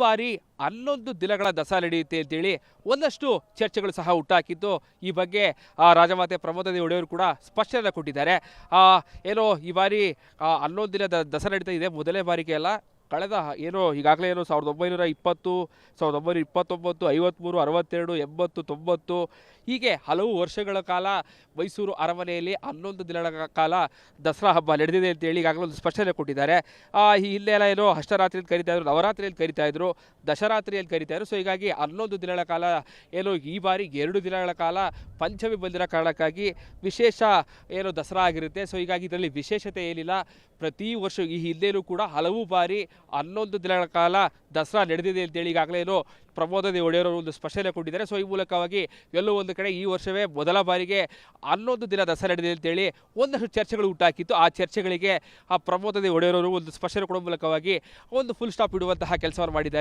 ಬಾರಿ 11 ದಿನಗಳ ದಸರಾ ನಡೆಯುತ್ತೆ ಅಂತೇಳಿ ಒಂದಷ್ಟು ಚರ್ಚೆಗಳು ಸಹ ಹುಟ್ಟಾಕಿದ್ದು. ಈ ಬಗ್ಗೆ ರಾಜಮಾತೆ ಪ್ರಮೋದಾದೇವಿ ಒಡೆಯವರು ಕೂಡ ಸ್ಪಷ್ಟನೆ ಕೊಟ್ಟಿದ್ದಾರೆ. ಏನೋ ಈ ಬಾರಿ 11 ದಿನ ದಸರಾ ನಡೀತಾ ಇದೆ, ಮೊದಲನೇ ಬಾರಿಗೆ ಅಲ್ಲ. ಕಳೆದ ಈಗಾಗಲೇ 1920, 1929, 53, 62, 80, 90 ಹೀಗೆ ಹಲವು ವರ್ಷಗಳ ಕಾಲ ಮೈಸೂರು ಅರಮನೆಯಲ್ಲಿ 11 ದಿನಗಳ ಕಾಲ ದಸರಾ ಹಬ್ಬ ನಡೆದಿದೆ ಅಂತೇಳಿ ಈಗಾಗಲೇ ಒಂದು ಸ್ಪಷ್ಟನೆ ಕೊಟ್ಟಿದ್ದಾರೆ. ಇಲ್ಲೆಲ್ಲ ಅಷ್ಟರಾತ್ರಿಯಲ್ಲಿ ಕರಿತಾ ಇದ್ರು, ನವರಾತ್ರಿಯಲ್ಲಿ ಕರಿತಾ ಇದ್ರು, ದಶರಾತ್ರಿಯಲ್ಲಿ ಕರಿತಾ ಇದ್ರು. ಸೊ ಹೀಗಾಗಿ 11 ದಿನಗಳ ಕಾಲ ಈ ಬಾರಿ 2 ದಿನಗಳ ಕಾಲ ಪಂಚಮಿ ಬಂದಿರೋ ಕಾರಣಕ್ಕಾಗಿ ವಿಶೇಷ ದಸರಾ ಆಗಿರುತ್ತೆ. ಸೊ ಹೀಗಾಗಿ ಇದರಲ್ಲಿ ವಿಶೇಷತೆ ಏನಿಲ್ಲ. ಪ್ರತಿ ವರ್ಷ ಈ ಹಿಂದೆಯೂ ಕೂಡ ಹಲವು ಬಾರಿ 11 ದಿನಗಳ ಕಾಲ ದಸರಾ ನಡೆದಿದೆ ಅಂತೇಳಿ ಈಗಾಗಲೇ ಪ್ರಮೋದಾದೇವಿ ಒಡೆಯವರು ಒಂದು ಸ್ಪಷ್ಟನೆ ಕೊಟ್ಟಿದ್ದಾರೆ. ಸೊ ಈ ಮೂಲಕವಾಗಿ ಎಲ್ಲೋ ಒಂದು ಕಡೆ ಈ ವರ್ಷವೇ ಮೊದಲ ಬಾರಿಗೆ 11 ದಿನ ದಸರಾ ನಡೆದಿದೆ ಅಂತೇಳಿ ಒಂದಷ್ಟು ಚರ್ಚೆಗಳು ಹುಟ್ಟಾಕಿತ್ತು. ಆ ಚರ್ಚೆಗಳಿಗೆ ಪ್ರಮೋದಾದೇವಿ ಒಡೆಯವರು ಒಂದು ಸ್ಪಷ್ಟನೆ ಕೊಡುವ ಮೂಲಕವಾಗಿ ಒಂದು ಫುಲ್ ಸ್ಟಾಪ್ ಇಡುವಂತಹ ಕೆಲಸವನ್ನು ಮಾಡಿದ್ದಾರೆ.